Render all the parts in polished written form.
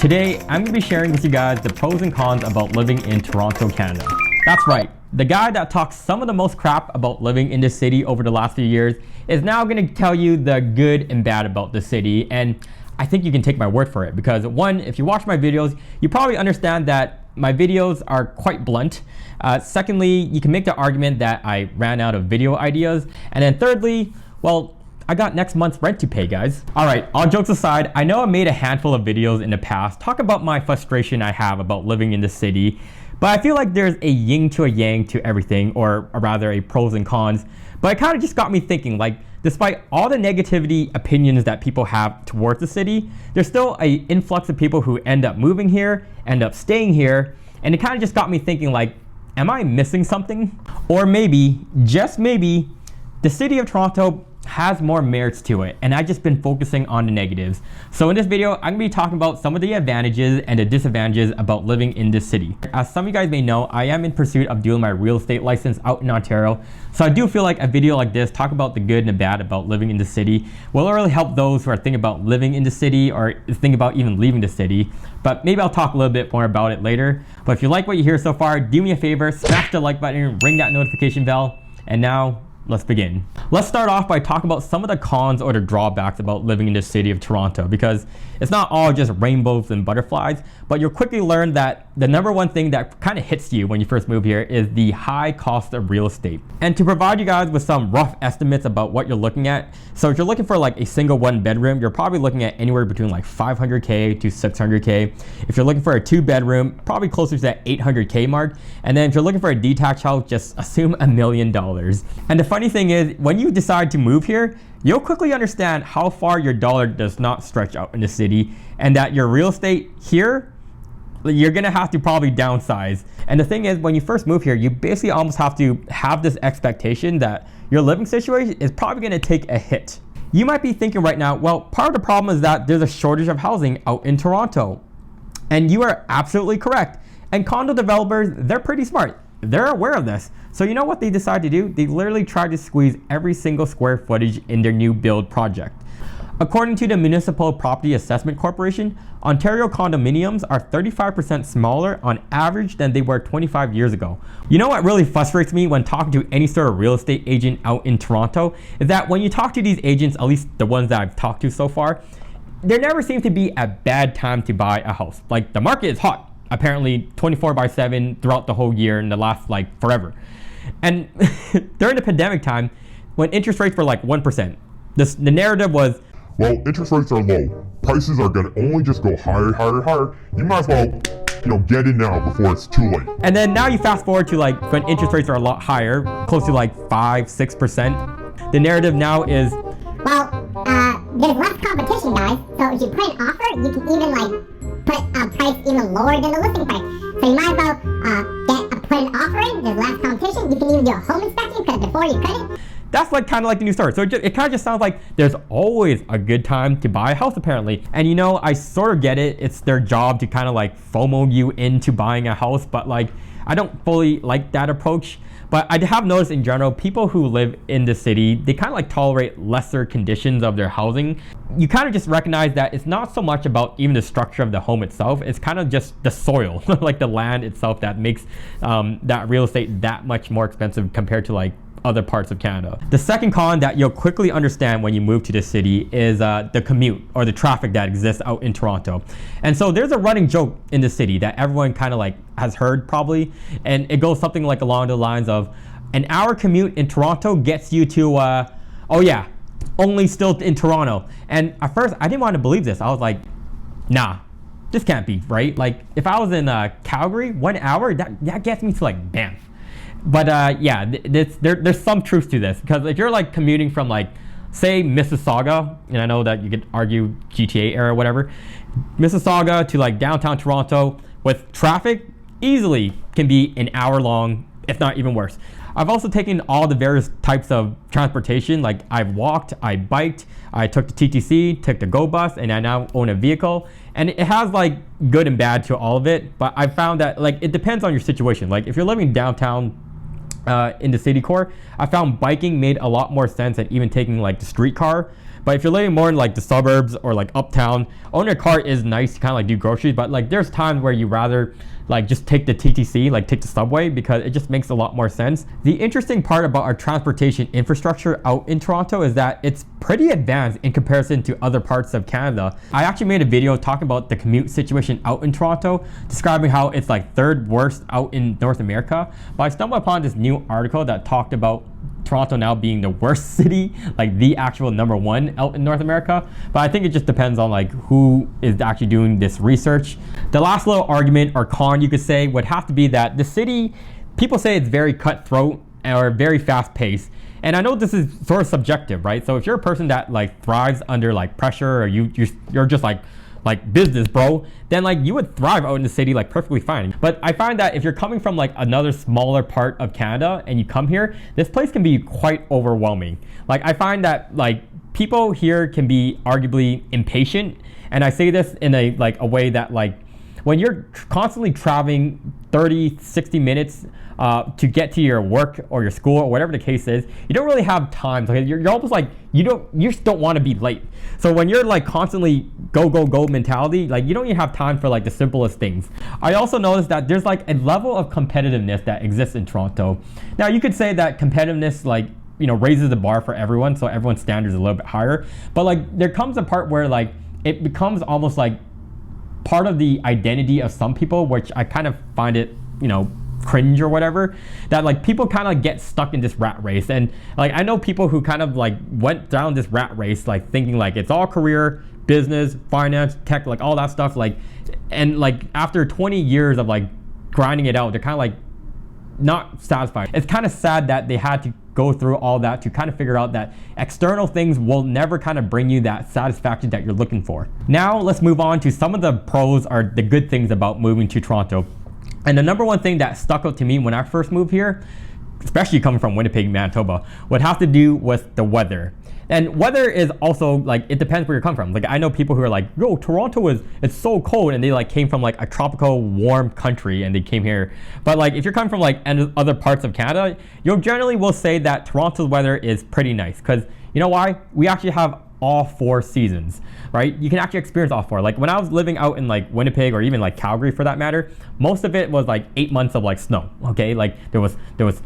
Today, I'm going to be sharing with you guys the pros and cons about living in Toronto, Canada. That's right, the guy that talks some of the most crap about living in this city over the last few years is now going to tell you the good and bad about the city, and I think you can take my word for it because one, if you watch my videos, you probably understand that my videos are quite blunt. Secondly, you can make the argument that I ran out of video ideas, and then thirdly, well, I got next month's rent to pay, guys. All right, all jokes aside, I know I made a handful of videos in the past talk about my frustration I have about living in the city, but I feel like there's a yin to a yang to everything, or rather a pros and cons. But it kind of just got me thinking, like, despite all the negativity opinions that people have towards the city, there's still an influx of people who end up moving here, end up staying here, and it kind of just got me thinking, like, am I missing something? Or maybe, just maybe, the city of Toronto has more merits to it, and I've just been focusing on the negatives. So in this video, I'm gonna be talking about some of the advantages and the disadvantages about living in this city. As some of you guys may know, I am in pursuit of doing my real estate license out in Ontario. So I do feel like a video like this, talk about the good and the bad about living in the city, will really help those who are thinking about living in the city or thinking about even leaving the city. But maybe I'll talk a little bit more about it later. But if you like what you hear so far, do me a favor, smash the like button, ring that notification bell, and now let's begin. Let's start off by talking about some of the cons or the drawbacks about living in the city of Toronto, because it's not all just rainbows and butterflies, but you'll quickly learn that the number one thing that kind of hits you when you first move here is the high cost of real estate. And to provide you guys with some rough estimates about what you're looking at, so if you're looking for like a single one bedroom, you're probably looking at anywhere between like $500K to $600K. If you're looking for a two bedroom, probably closer to that $800K mark. And then if you're looking for a detached house, just assume $1 million. And the funny thing is, when you decide to move here, you'll quickly understand how far your dollar does not stretch out in the city, and that your real estate here, you're gonna have to probably downsize. And the thing is, when you first move here, you basically almost have to have this expectation that your living situation is probably gonna take a hit. You might be thinking right now, well, part of the problem is that there's a shortage of housing out in Toronto. And you are absolutely correct. And condo developers, they're pretty smart. They're aware of this. So you know what they decide to do? They literally try to squeeze every single square footage in their new build project. According to the Municipal Property Assessment Corporation, Ontario condominiums are 35% smaller on average than they were 25 years ago. You know what really frustrates me when talking to any sort of real estate agent out in Toronto is that when you talk to these agents, at least the ones that I've talked to so far, there never seems to be a bad time to buy a house. Like, the market is hot, apparently 24/7 throughout the whole year and the last like forever. And during the pandemic time, when interest rates were like 1%, the narrative was, well, interest rates are low. Prices are gonna only just go higher, higher, higher. You might as well, get in now before it's too late. And then now you fast forward to like when interest rates are a lot higher, close to like 5-6%. The narrative now is, well, there's less competition, guys. So if you put an offer, you can even like put a price even lower than the listing price. So you might as well put an offer in. There's less competition. You can even do a home inspection because before you couldn't. That's like kind of like the new story. So it kind of just sounds like there's always a good time to buy a house apparently. And I sort of get it. It's their job to kind of like FOMO you into buying a house, but like I don't fully like that approach. But I have noticed in general, people who live in the city, they kind of like tolerate lesser conditions of their housing. You kind of just recognize that it's not so much about even the structure of the home itself. It's kind of just the soil, like the land itself, that makes that real estate that much more expensive compared to like other parts of Canada. The second con that you'll quickly understand when you move to the city is the commute or the traffic that exists out in Toronto. And so there's a running joke in the city that everyone kind of like has heard probably, and it goes something like along the lines of, an hour commute in Toronto gets you to, oh yeah, only still in Toronto. And at first I didn't want to believe this. I was like, nah, this can't be right. Like if I was in Calgary, 1 hour, that gets me to like Banff. But yeah, there's some truth to this, because if you're like commuting from like, say Mississauga, and I know that you could argue GTA era or whatever, Mississauga to like downtown Toronto with traffic easily can be an hour long, if not even worse. I've also taken all the various types of transportation, like I've walked, I biked, I took the TTC, took the GO bus, and I now own a vehicle. And it has like good and bad to all of it, but I found that like it depends on your situation. Like if you're living downtown in the city core, I found biking made a lot more sense than even taking like the streetcar. But if you're living more in like the suburbs or like uptown, owning a car is nice to kind of like do groceries, but like there's times where you rather like just take the TTC, like take the subway, because it just makes a lot more sense. The interesting part about our transportation infrastructure out in Toronto is that it's pretty advanced in comparison to other parts of Canada. I actually made a video talking about the commute situation out in Toronto, describing how it's like third worst out in North America. But I stumbled upon this new article that talked about Toronto now being the worst city, like the actual number one out in North America. But I think it just depends on like who is actually doing this research. The last little argument or con you could say would have to be that the city, people say it's very cutthroat or very fast paced. And I know this is sort of subjective, right? So if you're a person that like thrives under like pressure, or you're just like business, bro, then like you would thrive out in the city like perfectly fine. But I find that if you're coming from like another smaller part of Canada and you come here, this place can be quite overwhelming. Like I find that like people here can be arguably impatient, and I say this in a way that like when you're constantly traveling 30-60 minutes to get to your work or your school or whatever the case is, you don't really have time. So you're almost like you just don't want to be late. So when you're like constantly go mentality, like you don't even have time for like the simplest things. I also noticed that there's like a level of competitiveness that exists in Toronto. Now you could say that competitiveness like raises the bar for everyone, so everyone's standards are a little bit higher. But like there comes a part where like it becomes almost like part of the identity of some people, which I kind of find it cringe or whatever, that like people kind of get stuck in this rat race. And like I know people who kind of like went down this rat race like thinking like it's all career, business, finance, tech, like all that stuff, like, and like after 20 years of like grinding it out, they're kind of like not satisfied. It's kind of sad that they had to go through all that to kind of figure out that external things will never kind of bring you that satisfaction that you're looking for. Now let's move on to some of the pros or the good things about moving to Toronto. And the number one thing that stuck out to me when I first moved here, especially coming from Winnipeg, Manitoba, would have to do with the weather. And weather is also like, it depends where you're coming from. Like I know people who are like, yo, Toronto it's so cold, and they like came from like a tropical warm country and they came here. But like if you're coming from like other parts of Canada, you generally will say that Toronto's weather is pretty nice, because you know why? We actually have all 4 seasons, right? You can actually experience all 4. Like when I was living out in like Winnipeg or even like Calgary for that matter, most of it was like 8 months of like snow. Okay, like there was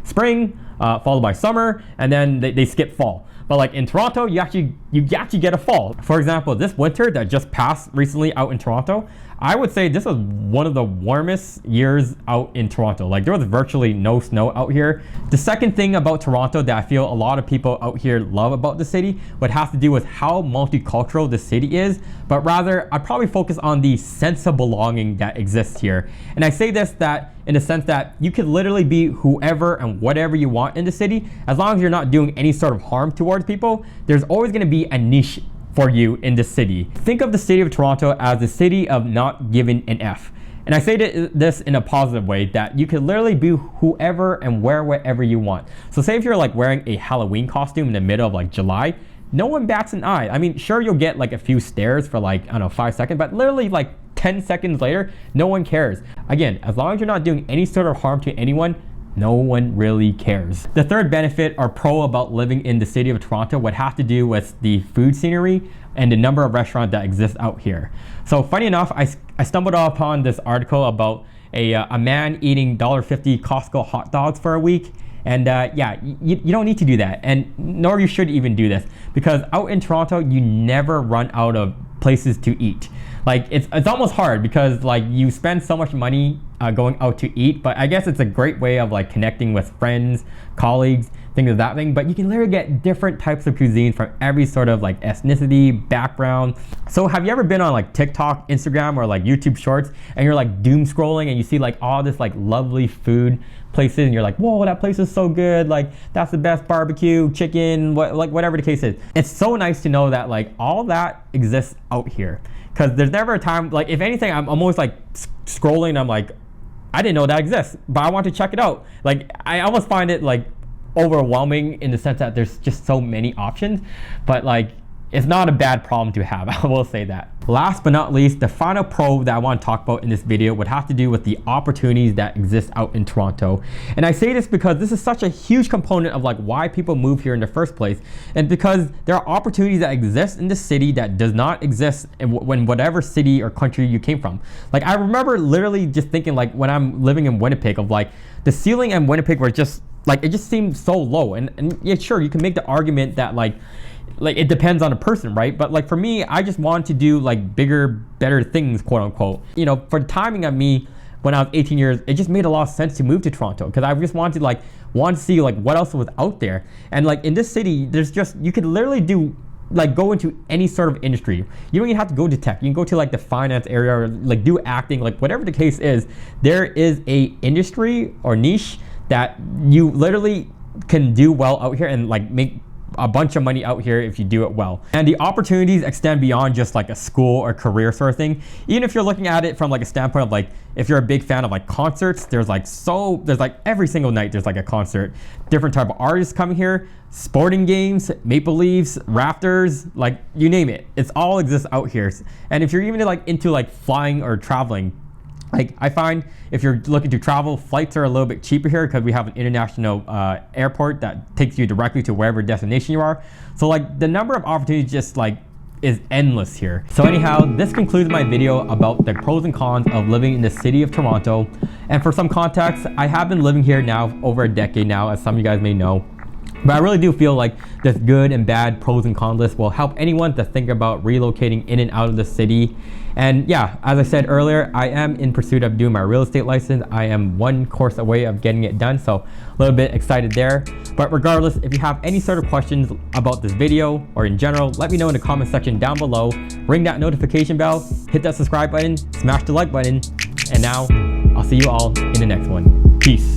spring followed by summer, and then they skip fall. But like in Toronto, you actually get a fall. For example, this winter that just passed recently out in Toronto, I would say this was one of the warmest years out in Toronto. Like there was virtually no snow out here. The second thing about Toronto that I feel a lot of people out here love about the city would have to do with how multicultural the city is, but rather I probably focus on the sense of belonging that exists here. And I say this that in the sense that you could literally be whoever and whatever you want in the city, as long as you're not doing any sort of harm towards people. There's always going to be a niche for you in the city. Think of the city of Toronto as the city of not giving an F. And I say this in a positive way, that you can literally be whoever and wear whatever you want. So say if you're like wearing a Halloween costume in the middle of like July, no one bats an eye. I mean, sure, you'll get like a few stares for like, I don't know, 5 seconds, but literally like 10 seconds later, no one cares. Again, as long as you're not doing any sort of harm to anyone, no one really cares. The third benefit or pro about living in the city of Toronto would have to do with the food scenery and the number of restaurants that exist out here. So funny enough, I stumbled upon this article about a man eating $1.50 Costco hot dogs for a week. And yeah, you don't need to do that, and nor you should even do this, because out in Toronto, you never run out of places to eat. Like it's almost hard because like you spend so much money going out to eat, but I guess it's a great way of like connecting with friends, colleagues, things of that thing. But you can literally get different types of cuisine from every sort of like ethnicity, background. So have you ever been on like TikTok, Instagram, or like YouTube Shorts, and you're like doom scrolling and you see like all this like lovely food places, and you're like, whoa, that place is so good, like that's the best barbecue, chicken, whatever the case is. It's so nice to know that like all that exists out here, because there's never a time, like if anything, I'm almost like scrolling, I'm like, I didn't know that exists, but I want to check it out. Like I almost find it like overwhelming in the sense that there's just so many options, but like it's not a bad problem to have. I will say that. Last but not least, the final pro that I want to talk about in this video would have to do with the opportunities that exist out in Toronto. And I say this because this is such a huge component of like why people move here in the first place. And because there are opportunities that exist in the city that does not exist in whatever city or country you came from. Like I remember literally just thinking like when I'm living in Winnipeg of like the ceiling in Winnipeg were just like, it just seemed so low. And yeah, sure, you can make the argument that like it depends on a person, right? But like for me, I just wanted to do like bigger, better things, quote unquote. You know, for the timing of me when I was 18 years, it just made a lot of sense to move to Toronto because I just wanted to see like what else was out there. And like in this city, there's just, you could literally do like go into any sort of industry. You don't even have to go to tech. You can go to like the finance area or like do acting, like whatever the case is. There is a industry or niche that you literally can do well out here and like make a bunch of money out here if you do it well. And the opportunities extend beyond just like a school or career sort of thing. Even if you're looking at it from like a standpoint of like, if you're a big fan of like concerts, there's like every single night there's like a concert. Different type of artists coming here, sporting games, Maple Leafs, Raptors, like you name it. It's all exists out here. And if you're even like into like flying or traveling, like I find if you're looking to travel, flights are a little bit cheaper here because we have an international airport that takes you directly to wherever destination you are. So like the number of opportunities just like is endless here. So anyhow, this concludes my video about the pros and cons of living in the city of Toronto. And for some context, I have been living here now over a decade now, as some of you guys may know. But I really do feel like this good and bad pros and cons list will help anyone to think about relocating in and out of the city. And yeah, as I said earlier, I am in pursuit of doing my real estate license. I am one course away of getting it done, so a little bit excited there. But regardless, if you have any sort of questions about this video or in general, let me know in the comment section down below. Ring that notification bell, hit that subscribe button, smash the like button, and now I'll see you all in the next one. Peace.